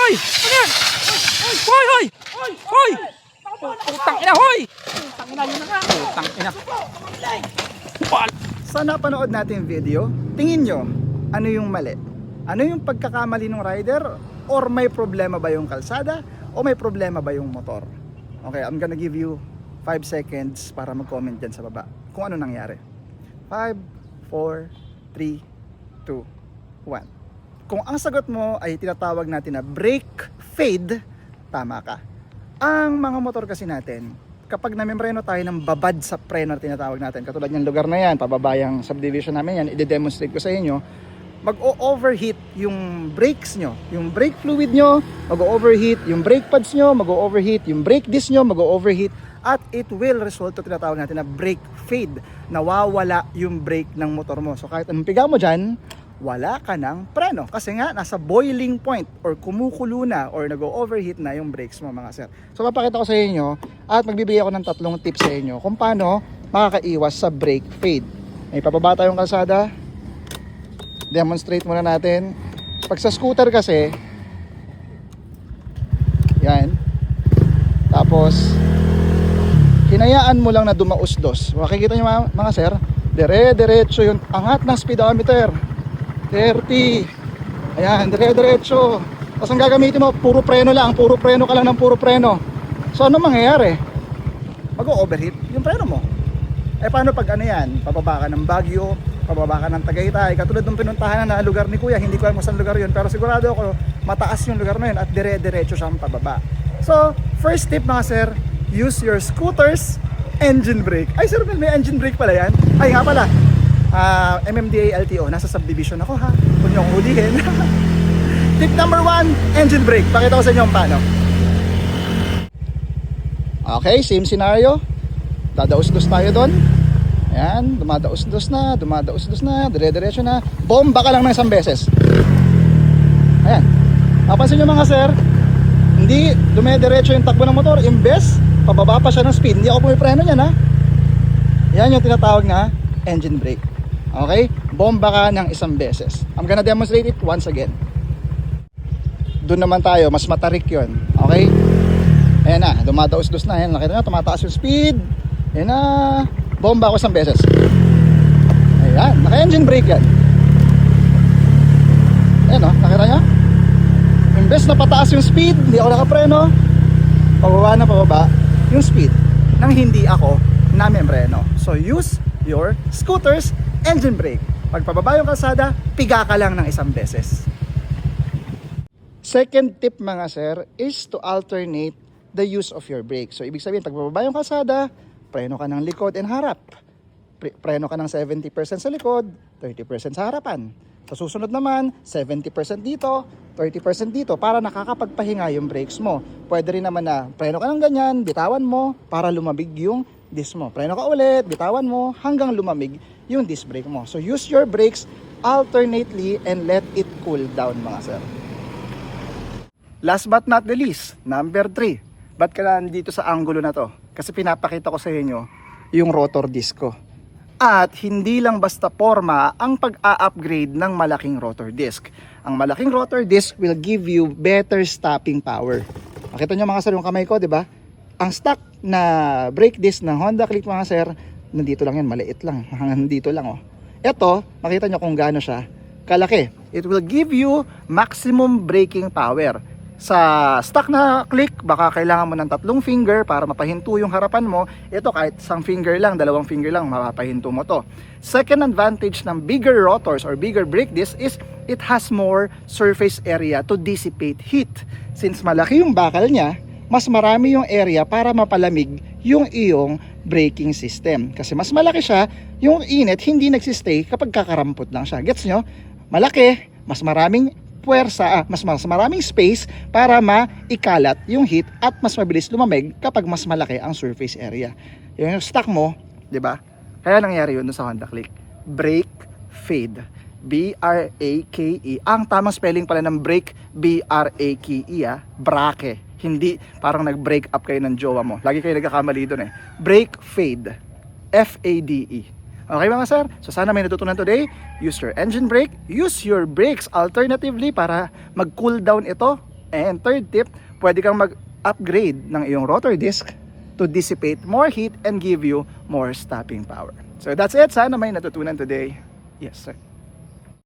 Hoy! Ano yan? Hoy! Hoy! Hoy! Putang ina, hoy! Putang ina, yun na nga. Putang ina. Sa napanood natin video, tingin nyo, ano yung mali? Ano yung pagkakamali ng rider? Or may problema ba yung kalsada? O may problema ba yung motor? Okay, I'm gonna give you 5 seconds para mag-comment dyan sa baba kung ano nangyari. 5, 4, 3, 2, 1. Kung ang sagot mo ay tinatawag natin na brake fade, tama ka. Ang mga motor kasi natin, kapag namembreno tayo ng babad sa preno na tinatawag natin, katulad ng lugar na yan, pababayang subdivision namin yan, i-demonstrate ko sa inyo, mag-o-overheat yung brakes nyo, yung brake fluid nyo, mag-o-overheat yung brake pads nyo, mag-o-overheat yung brake disc nyo, mag-o-overheat, at it will result to tinatawag natin na brake fade. Nawawala yung brake ng motor mo. So kahit anong piga mo dyan, wala ka ng preno. Kasi nga, nasa boiling point or kumukulo na or nag-o-overheat na yung brakes mo, mga sir. So papakita ko sa inyo at magbibigay ako ng 3 tips sa inyo kung paano makakaiwas sa brake fade. May pababa tayong kalsada. Demonstrate muna natin. Pag sa scooter kasi, yan. Tapos, hinayaan mo lang na dumausdos. Makikita nyo mga sir, dire-diretso yung angat ng speedometer. 30. Ayan, dire-diretso. Tapos ang gagamitin mo, puro preno lang. Puro preno ka lang ng puro preno. So ano mangyayari? Mag-o-overheat yung preno mo. Eh paano pag ano yan? Pababa ka ng Baguio, pababa ka ng Tagaytay. Katulad ng pinuntahan na lugar ni Kuya, hindi ko alam kung saan lugar yun. Pero sigurado ako, mataas yung lugar na yun at dire-diretso siyang pababa. So, first tip mga sir, use your scooter's engine brake. Ay sir, may engine brake pala yan. Ay nga pala, MMDA LTO, nasa subdivision ako ha. Huwag niyo akong hulihin. Tip number 1, engine brake. Pakita ko sa inyo paano. Okay, same scenario. Dadaus-dus tayo doon. Ayan, dumadaus-dus na, dire-diretso na. Bomba ka lang ng isang beses. Ayan. Napansin nyo mga sir, hindi dumediretso yung takbo ng motor. Imbes, pababa pa siya ng speed. Hindi ako pumipreno niyan ha. Yan yung tinatawag na engine brake. Okay? Bomba ka ng isang beses. I'm gonna demonstrate it once again. Doon naman tayo, mas matarik yun. Okay? Ayan na, dumadaus-dus na. Ayan, nakita nyo, tumataas yung speed. Ayan na, bomba ako isang beses. Ayan, naka-engine brake yan. Ayan o, nakita nyo? Imbes na pataas yung speed, hindi ako nakapreno. Pababa na pababa yung speed nang hindi ako namembreno. So use your scooter's engine brake. Pag pababa yung kalsada, piga ka lang ng isang beses. Second tip mga sir is to alternate the use of your brake. So ibig sabihin, pag pababa yung kalsada, preno ka ng likod and harap. Preno ka ng 70% sa likod, 30% sa harapan. Sa susunod naman, 70% dito, 30% dito para nakakapagpahinga yung brakes mo. Pwede rin naman na preno ka ng ganyan, bitawan mo para lumabig yung disc mo. Preno ka ulit, bitawan mo hanggang lumamig yung disc brake mo. So use your brakes alternately and let it cool down mga sir. Last but not the least, number 3. Ba't ka nandito sa angulo na to? Kasi pinapakita ko sa inyo yung rotor disc ko. At hindi lang basta forma ang pag-a-upgrade ng malaking rotor disc. Ang malaking rotor disc will give you better stopping power. Makita nyo mga sir yung kamay ko, di ba? Ang stock na brake disc ng Honda Click mga sir, nandito lang yan, maliit lang. Nandito lang oh. Ito, makita nyo kung gaano siya kalaki. It will give you maximum braking power. Sa stock na Click, baka kailangan mo ng 3 finger para mapahinto yung harapan mo. Ito kahit isang finger lang, 2 finger lang, mapapahinto mo to. Second advantage ng bigger rotors or bigger brake disc is it has more surface area to dissipate heat. Since malaki yung bakal niya, mas marami yung area para mapalamig yung iyong braking system. Kasi mas malaki siya, yung init hindi nagsistay kapag kakarampot lang siya. Gets nyo? Malaki, mas maraming puwersa, mas maraming space para maikalat yung heat at mas mabilis lumamig kapag mas malaki ang surface area. Yung stock mo, 'di ba? Kaya nangyari 'yun sa Honda Click. Brake fade. B-R-A-K-E. Ang tamang spelling pala ng brake, B-R-A-K-E brake. Hindi parang nag-break up kayo ng jowa mo. Lagi kayo nagkakamali doon eh. Brake fade. F-A-D-E. Okay mga sir? So sana may natutunan today. Use your engine brake. Use your brakes alternatively para mag-cool down ito And third tip, pwede kang mag-upgrade ng iyong rotor disc to dissipate more heat and give you more stopping power. So that's it. Sana may natutunan today. Yes, sir.